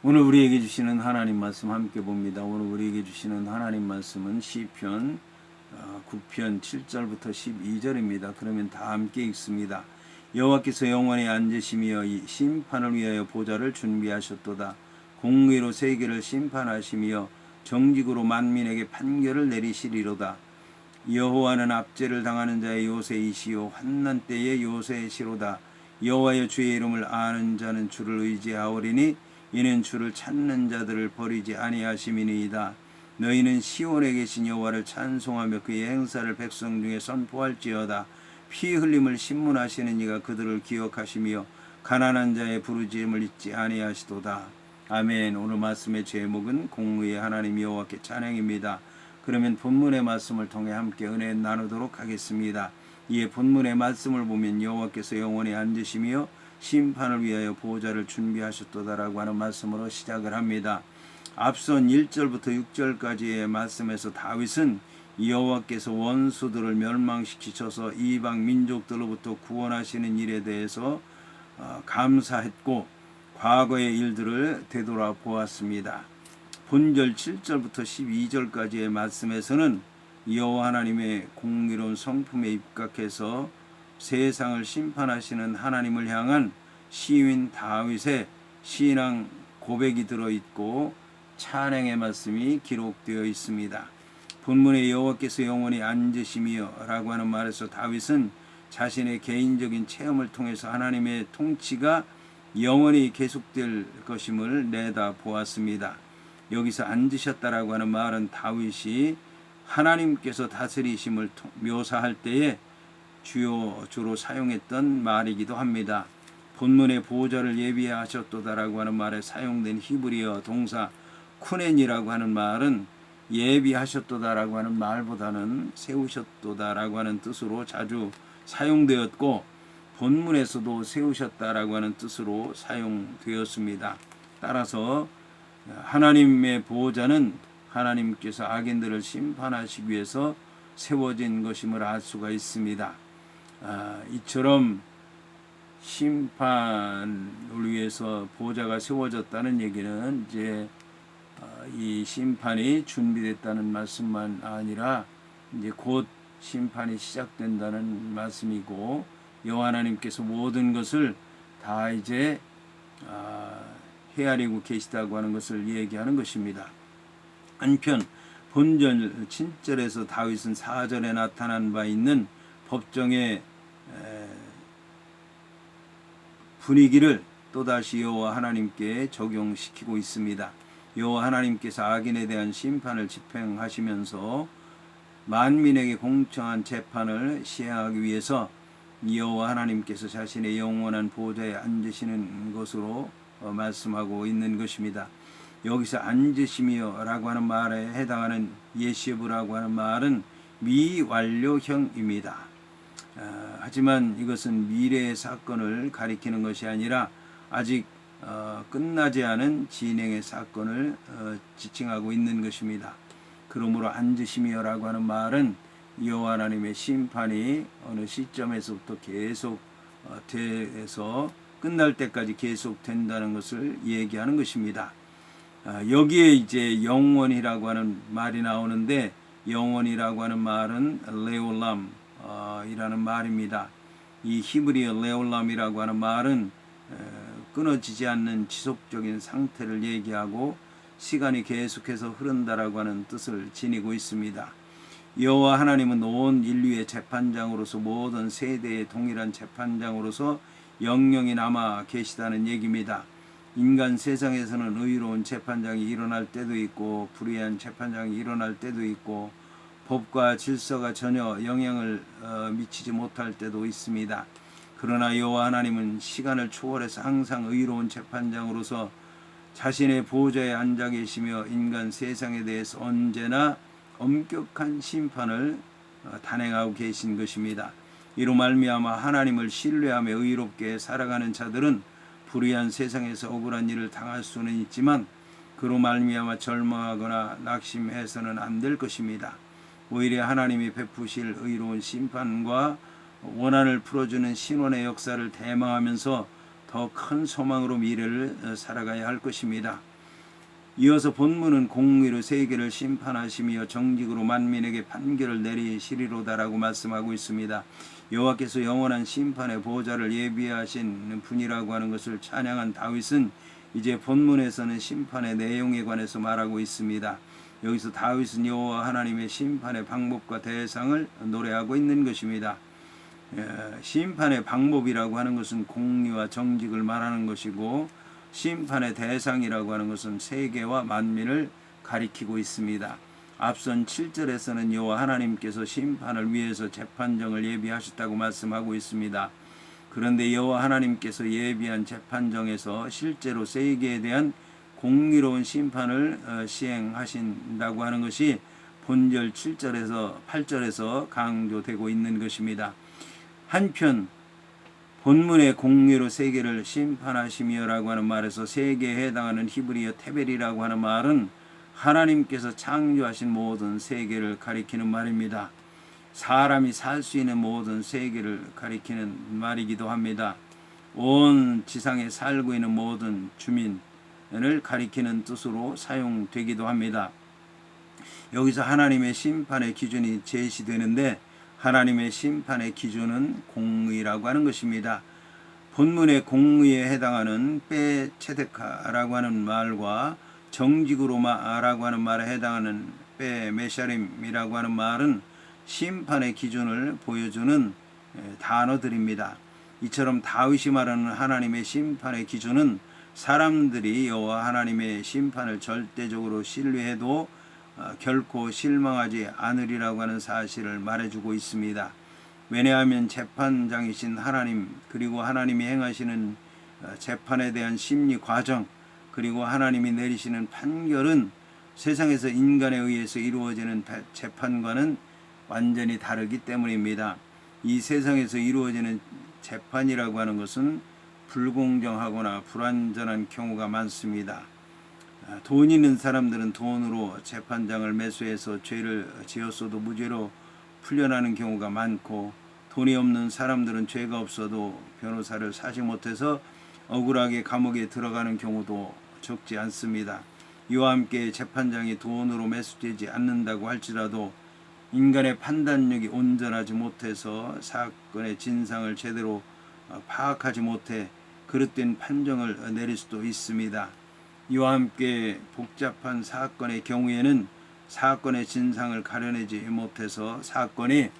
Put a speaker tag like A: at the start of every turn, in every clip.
A: 오늘 우리에게 주시는 하나님 말씀 함께 봅니다. 오늘 우리에게 주시는 하나님 말씀은 시편 9편 7절부터 12절입니다. 그러면 다 함께 읽습니다. 여호와께서 영원히 앉으시며 이 심판을 위하여 보좌를 준비하셨도다. 공의로 세계를 심판하시며 정직으로 만민에게 판결을 내리시리로다. 여호와는 압제를 당하는 자의 요새이시요 환난 때의 요새시로다. 여호와여 주의 이름을 아는 자는 주를 의지하오리니 이는 주를 찾는 자들을 버리지 아니하심이니이다. 너희는 시온에 계신 여호와를 찬송하며 그의 행사를 백성 중에 선포할지어다. 피 흘림을 신문하시는 이가 그들을 기억하시며 가난한 자의 부르짖음을 잊지 아니하시도다. 아멘. 오늘 말씀의 제목은 공의의 하나님 여호와께 찬양입니다. 그러면 본문의 말씀을 통해 함께 은혜 나누도록 하겠습니다. 이에 본문의 말씀을 보면 여호와께서 영원히 앉으시며 심판을 위하여 보호자를 준비하셨도다라고 하는 말씀으로 시작을 합니다. 앞선 1절부터 6절까지의 말씀에서 다윗은 여호와께서 원수들을 멸망시키셔서 이방 민족들로부터 구원하시는 일에 대해서 감사했고 과거의 일들을 되돌아보았습니다. 본절 7절부터 12절까지의 말씀에서는 여호와 하나님의 공의로운 성품에 입각해서 세상을 심판하시는 하나님을 향한 시인 다윗의 신앙 고백이 들어있고 찬양의 말씀이 기록되어 있습니다. 본문에 여호와께서 영원히 앉으시며 라고 하는 말에서 다윗은 자신의 개인적인 체험을 통해서 하나님의 통치가 영원히 계속될 것임을 내다보았습니다. 여기서 앉으셨다라고 하는 말은 다윗이 하나님께서 다스리심을 묘사할 때에 주로 사용했던 말이기도 합니다. 본문의 보호자를 예비하셨도다라고 하는 말에 사용된 히브리어 동사 쿠넨이라고 하는 말은 예비하셨도다라고 하는 말보다는 세우셨도다라고 하는 뜻으로 자주 사용되었고 본문에서도 세우셨다라고 하는 뜻으로 사용되었습니다. 따라서 하나님의 보호자는 하나님께서 악인들을 심판하시기 위해서 세워진 것임을 알 수가 있습니다. 이처럼 심판을 위해서 보호자가 세워졌다는 얘기는 이제 이 심판이 준비됐다는 말씀만 아니라 이제 곧 심판이 시작된다는 말씀이고 여호와 하나님께서 모든 것을 다 이제 헤아리고 계시다고 하는 것을 얘기하는 것입니다. 한편 본절 7절에서 다윗은 4절에 나타난 바 있는 법정의 분위기를 또다시 여호와 하나님께 적용시키고 있습니다. 여호와 하나님께서 악인에 대한 심판을 집행하시면서 만민에게 공정한 재판을 시행하기 위해서 여호와 하나님께서 자신의 영원한 보좌에 앉으시는 것으로 말씀하고 있는 것입니다. 여기서 앉으시며 라고 하는 말에 해당하는 예시브라고 하는 말은 미완료형입니다. 하지만 이것은 미래의 사건을 가리키는 것이 아니라 아직 끝나지 않은 진행의 사건을 지칭하고 있는 것입니다. 그러므로 앉으시며 라고 하는 말은 여호와 하나님의 심판이 어느 시점에서부터 계속 돼서 끝날 때까지 계속 된다는 것을 얘기하는 것입니다. 여기에 이제 영원이라고 하는 말이 나오는데 영원이라고 하는 말은 레올람 이라는 말입니다. 이 히브리어 레올람이라고 하는 말은 끊어지지 않는 지속적인 상태를 얘기하고 시간이 계속해서 흐른다라고 하는 뜻을 지니고 있습니다. 여호와 하나님은 온 인류의 재판장으로서 모든 세대의 동일한 재판장으로서 영영이 남아 계시다는 얘기입니다. 인간 세상에서는 의로운 재판장이 일어날 때도 있고 불의한 재판장이 일어날 때도 있고 법과 질서가 전혀 영향을 미치지 못할 때도 있습니다. 그러나 여호와 하나님은 시간을 초월해서 항상 의로운 재판장으로서 자신의 보좌에 앉아 계시며 인간 세상에 대해서 언제나 엄격한 심판을 단행하고 계신 것입니다. 이로 말미암아 하나님을 신뢰하며 의롭게 살아가는 자들은 불의한 세상에서 억울한 일을 당할 수는 있지만 그로 말미암아 절망하거나 낙심해서는 안 될 것입니다. 오히려 하나님이 베푸실 의로운 심판과 원한을 풀어주는 신원의 역사를 대망하면서 더 큰 소망으로 미래를 살아가야 할 것입니다. 이어서 본문은 공의로 세계를 심판하시며 정직으로 만민에게 판결을 내리시리로다라고 말씀하고 있습니다. 여호와께서 영원한 심판의 보좌를 예비하신 분이라고 하는 것을 찬양한 다윗은 이제 본문에서는 심판의 내용에 관해서 말하고 있습니다. 여기서 다윗은 여호와 하나님의 심판의 방법과 대상을 노래하고 있는 것입니다. 심판의 방법이라고 하는 것은 공의와 정직을 말하는 것이고, 심판의 대상이라고 하는 것은 세계와 만민을 가리키고 있습니다. 앞선 7절에서는 여호와 하나님께서 심판을 위해서 재판정을 예비하셨다고 말씀하고 있습니다. 그런데 여호와 하나님께서 예비한 재판정에서 실제로 세계에 대한 공의로운 심판을 시행하신다고 하는 것이 본절 7절에서 8절에서 강조되고 있는 것입니다. 한편 본문의 공의로 세계를 심판하시며라고 하는 말에서 세계에 해당하는 히브리어 테벨이라고 하는 말은 하나님께서 창조하신 모든 세계를 가리키는 말입니다. 사람이 살 수 있는 모든 세계를 가리키는 말이기도 합니다. 온 지상에 살고 있는 모든 주민을 가리키는 뜻으로 사용되기도 합니다. 여기서 하나님의 심판의 기준이 제시되는데, 하나님의 심판의 기준은 공의라고 하는 것입니다. 본문의 공의에 해당하는 빼 체데카라고 하는 말과 정직으로 마라고 하는 말에 해당하는 빼 메샤림이라고 하는 말은 심판의 기준을 보여주는 단어들입니다. 이처럼 다윗이 말하는 하나님의 심판의 기준은 사람들이 여호와 하나님의 심판을 절대적으로 신뢰해도 결코 실망하지 않으리라고 하는 사실을 말해주고 있습니다. 왜냐하면 재판장이신 하나님, 그리고 하나님이 행하시는 재판에 대한 심리 과정, 그리고 하나님이 내리시는 판결은 세상에서 인간에 의해서 이루어지는 재판과는 완전히 다르기 때문입니다. 이 세상에서 이루어지는 재판이라고 하는 것은 불공정하거나 불완전한 경우가 많습니다. 돈 있는 사람들은 돈으로 재판장을 매수해서 죄를 지었어도 무죄로 풀려나는 경우가 많고, 돈이 없는 사람들은 죄가 없어도 변호사를 사지 못해서 억울하게 감옥에 들어가는 경우도 적지 않습니다. 이와 함께 재판장이 돈으로 매수되지 않는다고 할지라도 인간의 판단력이 온전하지 못해서 사건의 진상을 제대로 파악하지 못해 그릇된 판정을 내릴 수도 있습니다. 이와 함께 복잡한 사건의 경우에는 사건의 진상을 가려내지 못해서 사건이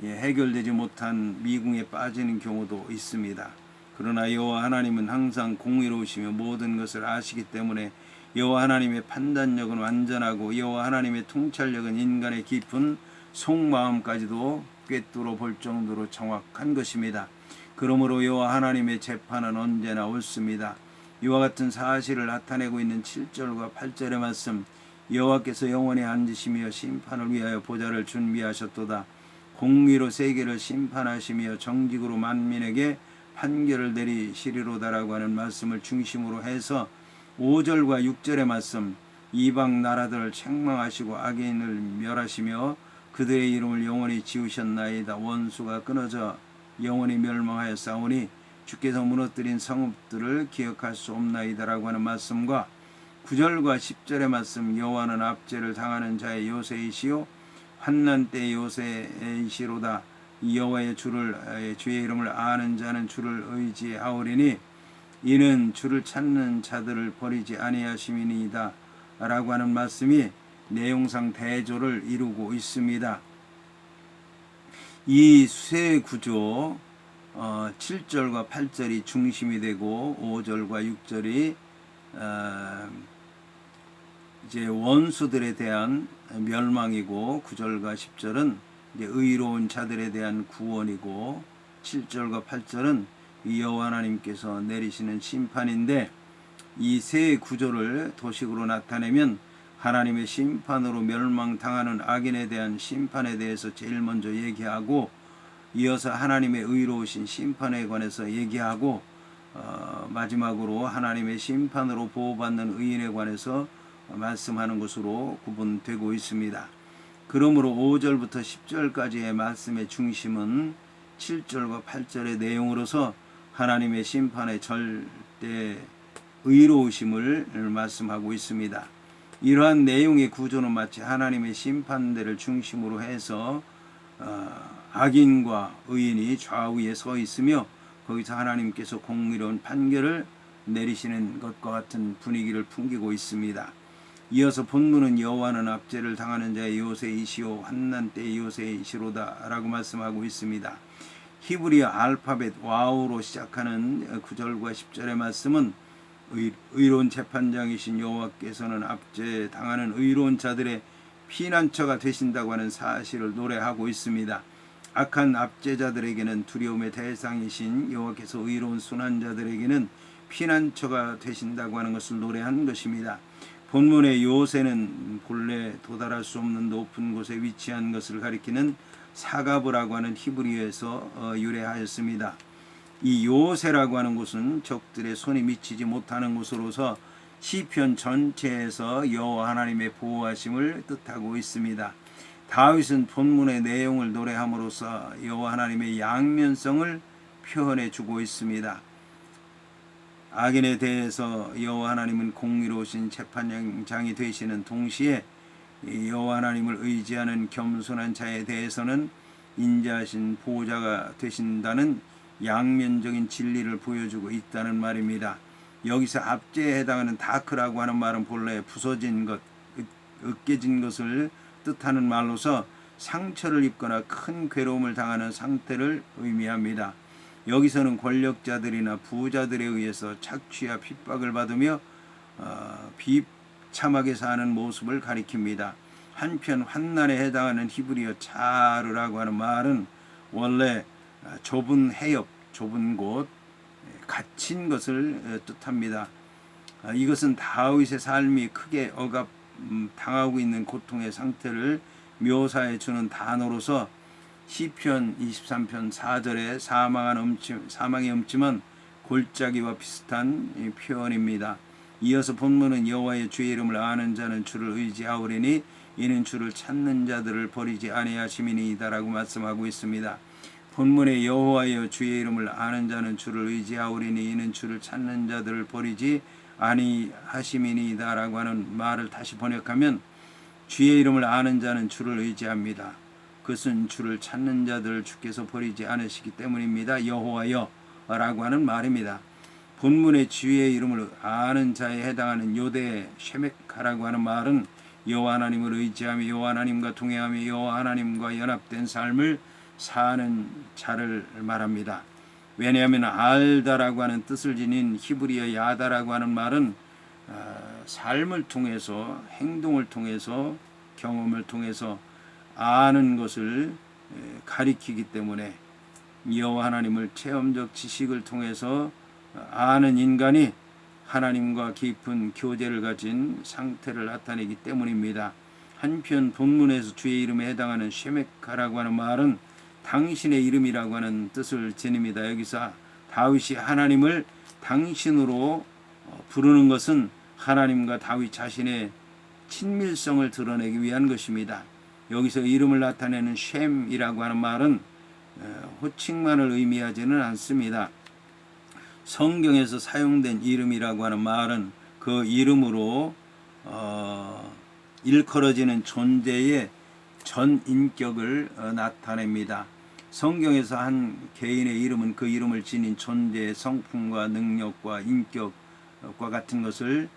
A: 해결되지 못한 미궁에 빠지는 경우도 있습니다. 그러나 여호와 하나님은 항상 공의로우시며 모든 것을 아시기 때문에 여호와 하나님의 판단력은 완전하고 여호와 하나님의 통찰력은 인간의 깊은 속마음까지도 꿰뚫어 볼 정도로 정확한 것입니다. 그러므로 여호와 하나님의 재판은 언제나 옳습니다. 이와 같은 사실을 나타내고 있는 7절과 8절의 말씀, 여호와께서 영원히 앉으시며 심판을 위하여 보좌를 준비하셨도다. 공의로 세계를 심판하시며 정직으로 만민에게 판결을 내리시리로다라고 하는 말씀을 중심으로 해서 5절과 6절의 말씀, 이방 나라들을 책망하시고 악인을 멸하시며 그들의 이름을 영원히 지우셨나이다. 원수가 끊어져 영원히 멸망하였사오니 주께서 무너뜨린 성읍들을 기억할 수 없나이다라고 하는 말씀과 9절과 10절의 말씀, 여호와는 압제를 당하는 자의 요새이시요 환난 때 요새이시로다. 여호와의 주의 이름을 아는 자는 주를 의지하오리니 이는 주를 찾는 자들을 버리지 아니하심이니이다 라고 하는 말씀이 내용상 대조를 이루고 있습니다. 이 세 구조 7절과 8절이 중심이 되고 5절과 6절이 이제 원수들에 대한 멸망이고 9절과 10절은 이제 의로운 자들에 대한 구원이고 7절과 8절은 여호와 하나님께서 내리시는 심판인데, 이 세 구조를 도식으로 나타내면 하나님의 심판으로 멸망당하는 악인에 대한 심판에 대해서 제일 먼저 얘기하고, 이어서 하나님의 의로우신 심판에 관해서 얘기하고, 마지막으로 하나님의 심판으로 보호받는 의인에 관해서 말씀하는 것으로 구분되고 있습니다. 그러므로 5절부터 10절까지의 말씀의 중심은 7절과 8절의 내용으로서 하나님의 심판의 절대 의로우심을 말씀하고 있습니다. 이러한 내용의 구조는 마치 하나님의 심판대를 중심으로 해서 악인과 의인이 좌우에 서 있으며 거기서 하나님께서 공의로운 판결을 내리시는 것과 같은 분위기를 풍기고 있습니다. 이어서 본문은 여호와는 압제를 당하는 자의 요새이시오 환난 때의 요새이시로다 라고 말씀하고 있습니다. 히브리어 알파벳 와우로 시작하는 9절과 10절의 말씀은 의로운 재판장이신 여호와께서는 압제 당하는 의로운 자들의 피난처가 되신다고 하는 사실을 노래하고 있습니다. 악한 압제자들에게는 두려움의 대상이신 여호와께서 의로운 순환자들에게는 피난처가 되신다고 하는 것을 노래한 것입니다. 본문의 요새는 본래 도달할 수 없는 높은 곳에 위치한 것을 가리키는 사가브라고 하는 히브리어에서 유래하였습니다. 이 요새라고 하는 곳은 적들의 손이 미치지 못하는 곳으로서 시편 전체에서 여호와 하나님의 보호하심을 뜻하고 있습니다. 다윗은 본문의 내용을 노래함으로써 여호와 하나님의 양면성을 표현해 주고 있습니다. 악인에 대해서 여호와 하나님은 공의로우신 재판장이 되시는 동시에 여호와 하나님을 의지하는 겸손한 자에 대해서는 인자하신 보호자가 되신다는 양면적인 진리를 보여주고 있다는 말입니다. 여기서 압제에 해당하는 다크라고 하는 말은 본래 부서진 것, 으깨진 것을 뜻하는 말로서 상처를 입거나 큰 괴로움을 당하는 상태를 의미합니다. 여기서는 권력자들이나 부자들에 의해서 착취와 핍박을 받으며 비참하게 사는 모습을 가리킵니다. 한편 환난에 해당하는 히브리어 차르라고 하는 말은 원래 좁은 해협, 좁은 곳, 갇힌 것을 뜻합니다. 이것은 다윗의 삶이 크게 당하고 있는 고통의 상태를 묘사해 주는 단어로서 시편 23편 4절에 사망의 음침한 골짜기와 비슷한 표현입니다. 이어서 본문은 여호와의 주의 이름을 아는 자는 주를 의지하오리니 이는 주를 찾는 자들을 버리지 아니하심이니이다라고 말씀하고 있습니다. 본문의 여호와여 주의 이름을 아는 자는 주를 의지하오리니 이는 주를 찾는 자들을 버리지 아니하심이니이다라고 하는 말을 다시 번역하면 주의 이름을 아는 자는 주를 의지합니다. 그것은 주를 찾는 자들을 주께서 버리지 않으시기 때문입니다. 여호와여 라고 하는 말입니다. 본문의 주의 이름을 아는 자에 해당하는 요대 쉐메카라고 하는 말은 여호와 하나님을 의지하며 여호와 하나님과 동행하며 여호와 하나님과 연합된 삶을 사는 자를 말합니다. 왜냐하면 알다라고 하는 뜻을 지닌 히브리어 야다라고 하는 말은 삶을 통해서 행동을 통해서 경험을 통해서 아는 것을 가리키기 때문에 여호와 하나님을 체험적 지식을 통해서 아는 인간이 하나님과 깊은 교제를 가진 상태를 나타내기 때문입니다. 한편 본문에서 주의 이름에 해당하는 쉐메카라고 하는 말은 당신의 이름이라고 하는 뜻을 지닙니다. 여기서 다윗이 하나님을 당신으로 부르는 것은 하나님과 다윗 자신의 친밀성을 드러내기 위한 것입니다. 여기서 이름을 나타내는 쉔이라고 하는 말은 호칭만을 의미하지는 않습니다. 성경에서 사용된 이름이라고 하는 말은 그 이름으로 일컬어지는 존재의 전 인격을 나타냅니다. 성경에서 한 개인의 이름은 그 이름을 지닌 존재의 성품과 능력과 인격과 같은 것을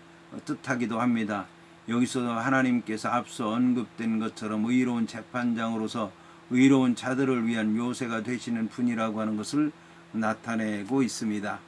A: 뜻하기도 합니다. 여기서 하나님께서 앞서 언급된 것처럼 의로운 재판장으로서 의로운 자들을 위한 묘세가 되시는 분이라고 하는 것을 나타내고 있습니다.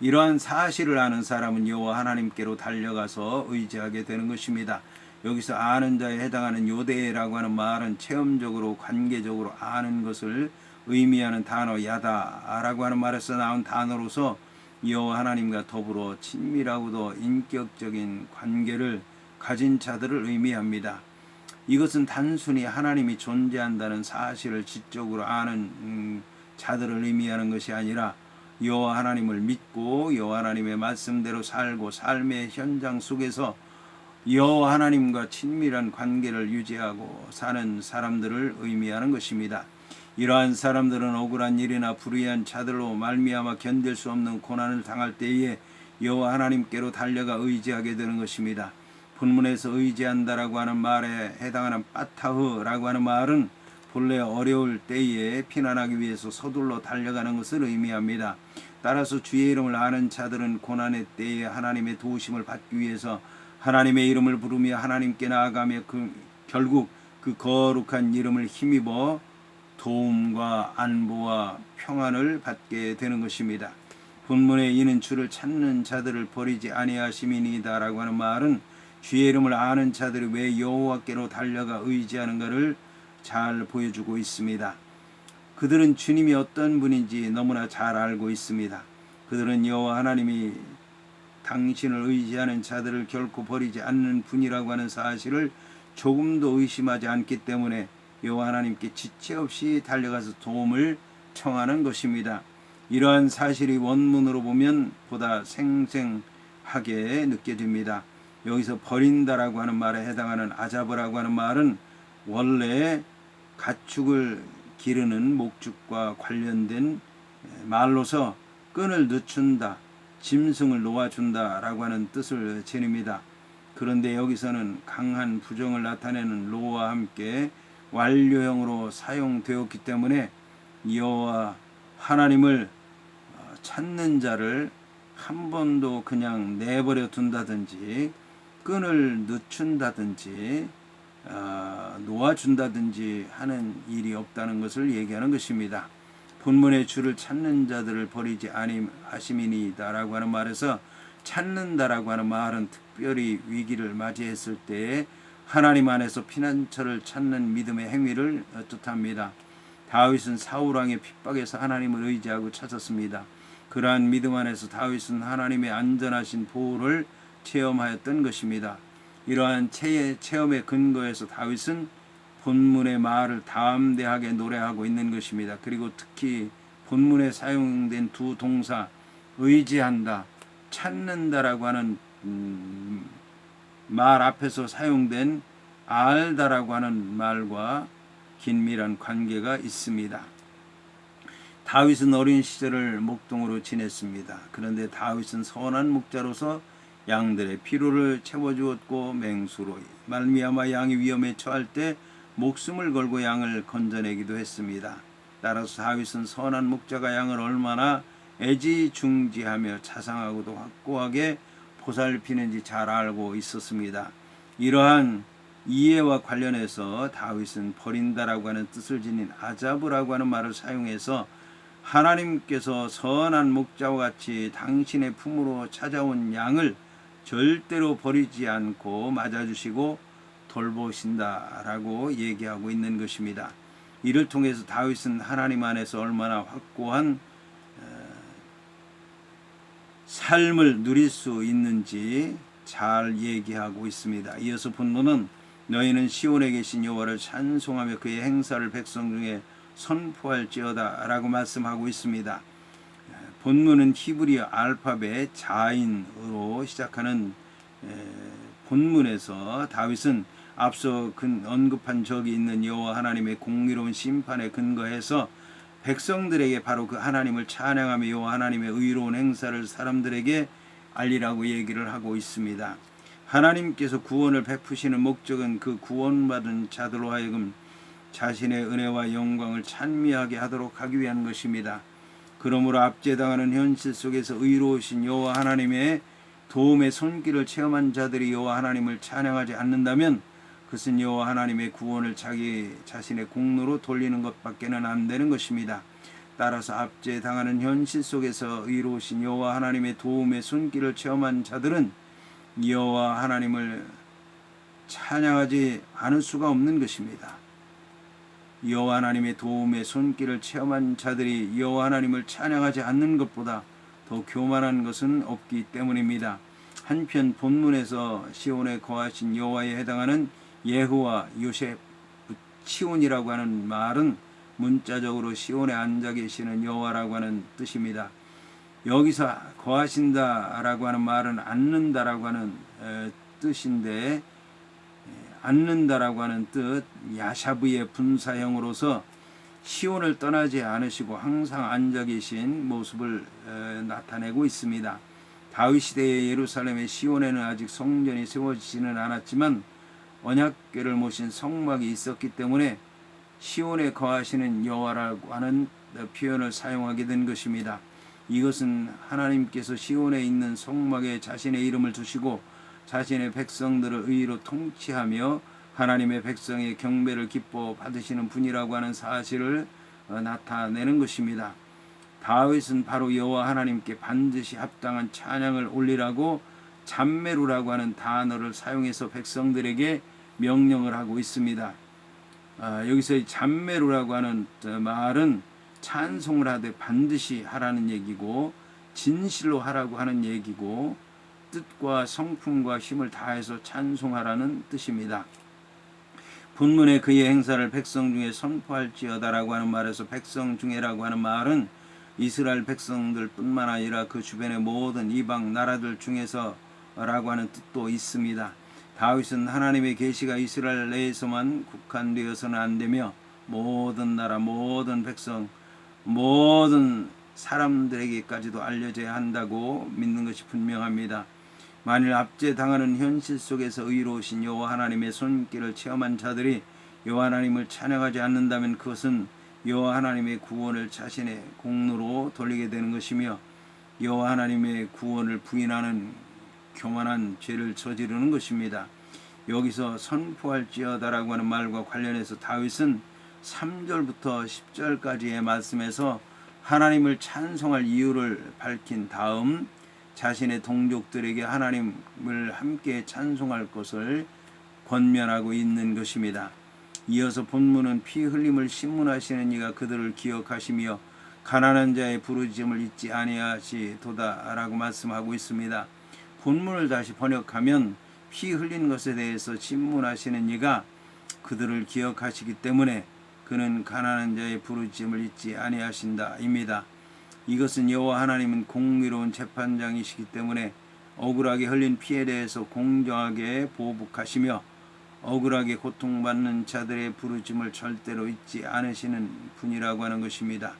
A: 이러한 사실을 아는 사람은 여호와 하나님께로 달려가서 의지하게 되는 것입니다. 여기서 아는 자에 해당하는 요대라고 하는 말은 체험적으로 관계적으로 아는 것을 의미하는 단어 야다라고 하는 말에서 나온 단어로서 여호와 하나님과 더불어 친밀하고도 인격적인 관계를 가진 자들을 의미합니다. 이것은 단순히 하나님이 존재한다는 사실을 지적으로 아는 자들을 의미하는 것이 아니라 여호와 하나님을 믿고 여호와 하나님의 말씀대로 살고 삶의 현장 속에서 여호와 하나님과 친밀한 관계를 유지하고 사는 사람들을 의미하는 것입니다. 이러한 사람들은 억울한 일이나 불의한 자들로 말미암아 견딜 수 없는 고난을 당할 때에 여호와 하나님께로 달려가 의지하게 되는 것입니다. 본문에서 의지한다라고 하는 말에 해당하는 빠타흐라고 하는 말은 본래 어려울 때에 피난하기 위해서 서둘러 달려가는 것을 의미합니다. 따라서 주의 이름을 아는 자들은 고난의 때에 하나님의 도우심을 받기 위해서 하나님의 이름을 부르며 하나님께 나아가며 결국 그 거룩한 이름을 힘입어 도움과 안보와 평안을 받게 되는 것입니다. 본문에 이는 주를 찾는 자들을 버리지 아니하심이니이다라고 하는 말은 주의 이름을 아는 자들이 왜 여호와께로 달려가 의지하는가를 잘 보여주고 있습니다. 그들은 주님이 어떤 분인지 너무나 잘 알고 있습니다. 그들은 여호와 하나님이 당신을 의지하는 자들을 결코 버리지 않는 분이라고 하는 사실을 조금도 의심하지 않기 때문에 여호와 하나님께 지체 없이 달려가서 도움을 청하는 것입니다. 이러한 사실이 원문으로 보면 보다 생생하게 느껴집니다. 여기서 버린다라고 하는 말에 해당하는 아자브라고 하는 말은 원래 가축을 기르는 목축과 관련된 말로서 끈을 늦춘다, 짐승을 놓아준다 라고 하는 뜻을 지닙니다. 그런데 여기서는 강한 부정을 나타내는 로와 함께 완료형으로 사용되었기 때문에 여호와 하나님을 찾는 자를 한 번도 그냥 내버려 둔다든지 끈을 늦춘다든지 놓아준다든지 하는 일이 없다는 것을 얘기하는 것입니다. 본문의 주를 찾는 자들을 버리지 아니하심이니이다라고 하는 말에서 찾는다라고 하는 말은 특별히 위기를 맞이했을 때 하나님 안에서 피난처를 찾는 믿음의 행위를 뜻합니다. 다윗은 사울 왕의 핍박에서 하나님을 의지하고 찾았습니다. 그러한 믿음 안에서 다윗은 하나님의 안전하신 보호를 체험하였던 것입니다. 이러한 체험의 근거에서 다윗은 본문의 말을 담대하게 노래하고 있는 것입니다. 그리고 특히 본문에 사용된 두 동사 의지한다, 찾는다라고 하는 말 앞에서 사용된 알다라고 하는 말과 긴밀한 관계가 있습니다. 다윗은 어린 시절을 목동으로 지냈습니다. 그런데 다윗은 선한 목자로서 양들의 피로를 채워주었고 맹수로 말미암아 양이 위험에 처할 때 목숨을 걸고 양을 건져내기도 했습니다. 따라서 다윗은 선한 목자가 양을 얼마나 애지중지하며 자상하고도 확고하게 보살피는지 잘 알고 있었습니다. 이러한 이해와 관련해서 다윗은 버린다라고 하는 뜻을 지닌 아자브라고 하는 말을 사용해서 하나님께서 선한 목자와 같이 당신의 품으로 찾아온 양을 절대로 버리지 않고 맞아주시고 돌보신다라고 얘기하고 있는 것입니다. 이를 통해서 다윗은 하나님 안에서 얼마나 확고한 삶을 누릴 수 있는지 잘 얘기하고 있습니다. 이어서 본문은 너희는 시온에 계신 여호와를 찬송하며 그의 행사를 백성 중에 선포할지어다 라고 말씀하고 있습니다. 본문은 히브리어 알파벳 자인으로 시작하는 본문에서 다윗은 앞서 언급한 적이 있는 여호와 하나님의 공의로운 심판에 근거해서 백성들에게 바로 그 하나님을 찬양하며 여호와 하나님의 의로운 행사를 사람들에게 알리라고 얘기를 하고 있습니다. 하나님께서 구원을 베푸시는 목적은 그 구원받은 자들로 하여금 자신의 은혜와 영광을 찬미하게 하도록 하기 위한 것입니다. 그러므로 압제당하는 현실 속에서 의로우신 여호와 하나님의 도움의 손길을 체험한 자들이 여호와 하나님을 찬양하지 않는다면 그것은 여호와 하나님의 구원을 자기 자신의 공로로 돌리는 것밖에는 안 되는 것입니다. 따라서 압제당하는 현실 속에서 의로우신 여호와 하나님의 도움의 손길을 체험한 자들은 여호와 하나님을 찬양하지 않을 수가 없는 것입니다. 여호와 하나님의 도움의 손길을 체험한 자들이 여호와 하나님을 찬양하지 않는 것보다 더 교만한 것은 없기 때문입니다. 한편 본문에서 시온에 거하신 여호와에 해당하는 예후와 요셉 치온이라고 하는 말은 문자적으로 시온에 앉아 계시는 여호와라고 하는 뜻입니다. 여기서 거하신다라고 하는 말은 앉는다라고 하는 뜻인데 앉는다라고 하는 뜻 야샤브의 분사형으로서 시온을 떠나지 않으시고 항상 앉아 계신 모습을 나타내고 있습니다. 다윗 시대의 예루살렘의 시온에는 아직 성전이 세워지지는 않았지만 언약궤를 모신 성막이 있었기 때문에 시온에 거하시는 여호와라고 하는 표현을 사용하게 된 것입니다. 이것은 하나님께서 시온에 있는 성막에 자신의 이름을 두시고 자신의 백성들을 의로 통치하며 하나님의 백성의 경배를 기뻐 받으시는 분이라고 하는 사실을 나타내는 것입니다. 다윗은 바로 여호와 하나님께 반드시 합당한 찬양을 올리라고 잠메루라고 하는 단어를 사용해서 백성들에게 명령을 하고 있습니다. 여기서 잠메루라고 하는 말은 찬송을 하되 반드시 하라는 얘기고 진실로 하라고 하는 얘기고 뜻과 성품과 힘을 다해서 찬송하라는 뜻입니다. 본문에 그의 행사를 백성 중에 선포할지어다라고 하는 말에서 백성 중에라고 하는 말은 이스라엘 백성들 뿐만 아니라 그 주변의 모든 이방 나라들 중에서라고 하는 뜻도 있습니다. 다윗은 하나님의 계시가 이스라엘 내에서만 국한되어서는 안 되며 모든 나라, 모든 백성, 모든 사람들에게까지도 알려져야 한다고 믿는 것이 분명합니다. 만일 압제당하는 현실 속에서 의로우신 여호와 하나님의 손길을 체험한 자들이 여호와 하나님을 찬양하지 않는다면 그것은 여호와 하나님의 구원을 자신의 공로로 돌리게 되는 것이며 여호와 하나님의 구원을 부인하는 교만한 죄를 저지르는 것입니다. 여기서 선포할지어다라고 하는 말과 관련해서 다윗은 3절부터 10절까지의 말씀에서 하나님을 찬송할 이유를 밝힌 다음 자신의 동족들에게 하나님을 함께 찬송할 것을 권면하고 있는 것입니다. 이어서 본문은 피 흘림을 신문하시는 이가 그들을 기억하시며 가난한 자의 부르짖음을 잊지 아니하시도다라고 말씀하고 있습니다. 본문을 다시 번역하면 피 흘린 것에 대해서 신문하시는 이가 그들을 기억하시기 때문에 그는 가난한 자의 부르짖음을 잊지 아니하신다입니다. 이것은 여호와 하나님은 공의로운 재판장이시기 때문에 억울하게 흘린 피에 대해서 공정하게 보복하시며 억울하게 고통받는 자들의 부르짖음을 절대로 잊지 않으시는 분이라고 하는 것입니다.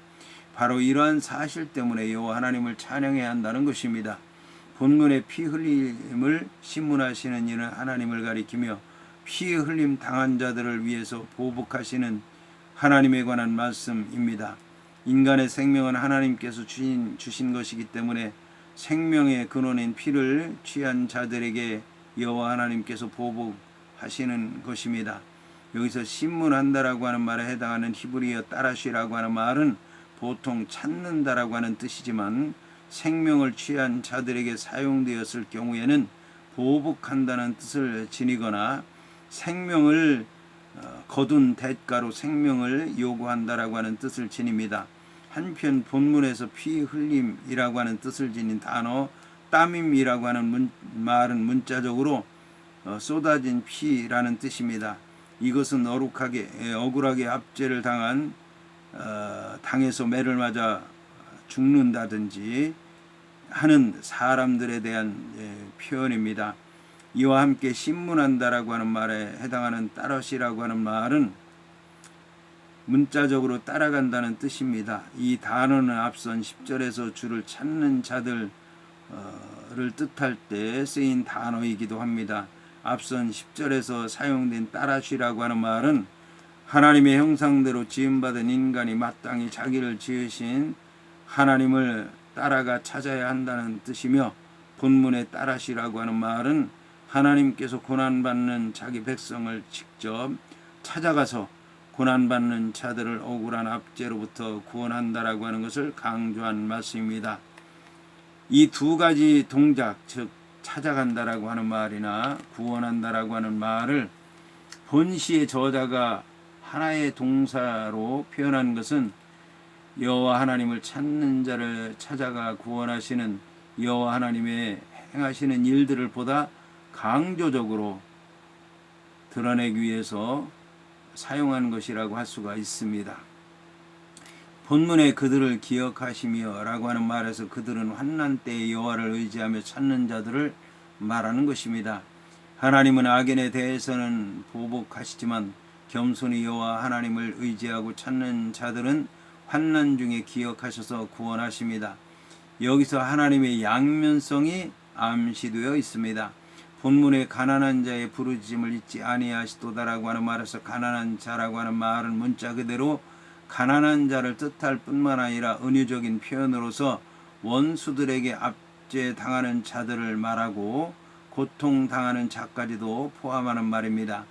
A: 바로 이러한 사실 때문에 여호와 하나님을 찬양해야 한다는 것입니다. 본문의 피 흘림을 신문하시는 이는 하나님을 가리키며 피 흘림 당한 자들을 위해서 보복하시는 하나님에 관한 말씀입니다. 인간의 생명은 하나님께서 주신 것이기 때문에 생명의 근원인 피를 취한 자들에게 여호와 하나님께서 보복하시는 것입니다. 여기서 신문한다라고 하는 말에 해당하는 히브리어 따라시라고 하는 말은 보통 찾는다라고 하는 뜻이지만 생명을 취한 자들에게 사용되었을 경우에는 보복한다는 뜻을 지니거나 생명을 거둔 대가로 생명을 요구한다라고 하는 뜻을 지닙니다. 한편 본문에서 피 흘림이라고 하는 뜻을 지닌 단어 땀임이라고 하는 말은 문자적으로 쏟아진 피라는 뜻입니다. 이것은 억울하게 압제를 당해서 매를 맞아 죽는다든지 하는 사람들에 대한 표현입니다. 이와 함께 신문한다라고 하는 말에 해당하는 따라시라고 하는 말은 문자적으로 따라간다는 뜻입니다. 이 단어는 앞선 10절에서 주를 찾는 자들을 뜻할 때 쓰인 단어이기도 합니다. 앞선 10절에서 사용된 따라시라고 하는 말은 하나님의 형상대로 지음받은 인간이 마땅히 자기를 지으신 하나님을 따라가 찾아야 한다는 뜻이며 본문의 따라시라고 하는 말은 하나님께서 고난받는 자기 백성을 직접 찾아가서 고난받는 자들을 억울한 압제로부터 구원한다라고 하는 것을 강조한 말씀입니다. 이 두 가지 동작, 즉 찾아간다라고 하는 말이나 구원한다라고 하는 말을 본시의 저자가 하나의 동사로 표현한 것은 여호와 하나님을 찾는 자를 찾아가 구원하시는 여호와 하나님의 행하시는 일들을 보다 강조적으로 드러내기 위해서 사용한 것이라고 할 수가 있습니다. 본문에 그들을 기억하시며 라고 하는 말에서 그들은 환난 때에 여호와를 의지하며 찾는 자들을 말하는 것입니다. 하나님은 악인에 대해서는 보복하시지만 겸손히 여호와 하나님을 의지하고 찾는 자들은 환난 중에 기억하셔서 구원하십니다. 여기서 하나님의 양면성이 암시되어 있습니다. 본문에 가난한 자의 부르짖음을 잊지 아니하시도다라고 하는 말에서 가난한 자라고 하는 말은 문자 그대로 가난한 자를 뜻할 뿐만 아니라 은유적인 표현으로서 원수들에게 압제당하는 자들을 말하고 고통당하는 자까지도 포함하는 말입니다.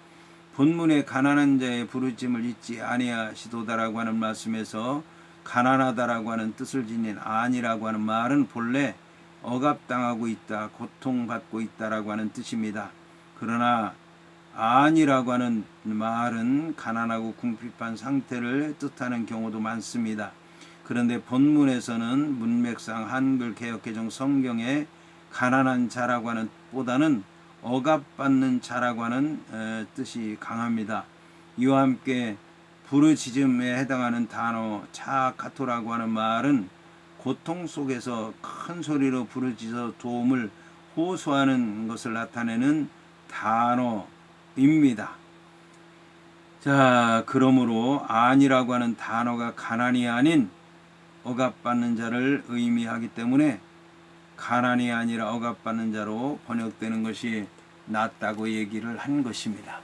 A: 본문의 가난한 자의 부르짖음을 잊지 아니하시도다라고 하는 말씀에서 가난하다라고 하는 뜻을 지닌 아니라고 하는 말은 본래 억압당하고 있다, 고통받고 있다라고 하는 뜻입니다. 그러나 아니라고 하는 말은 가난하고 궁핍한 상태를 뜻하는 경우도 많습니다. 그런데 본문에서는 문맥상 한글 개역개정 성경에 가난한 자라고 하는 보다는 억압받는 자라고 하는 뜻이 강합니다. 이와 함께 부르짖음에 해당하는 단어 차카토라고 하는 말은 고통 속에서 큰 소리로 부르짖어 도움을 호소하는 것을 나타내는 단어입니다. 자, 그러므로 아니라고 하는 단어가 가난이 아닌 억압받는 자를 의미하기 때문에 가난이 아니라 억압받는 자로 번역되는 것이 낫다고 얘기를 한 것입니다.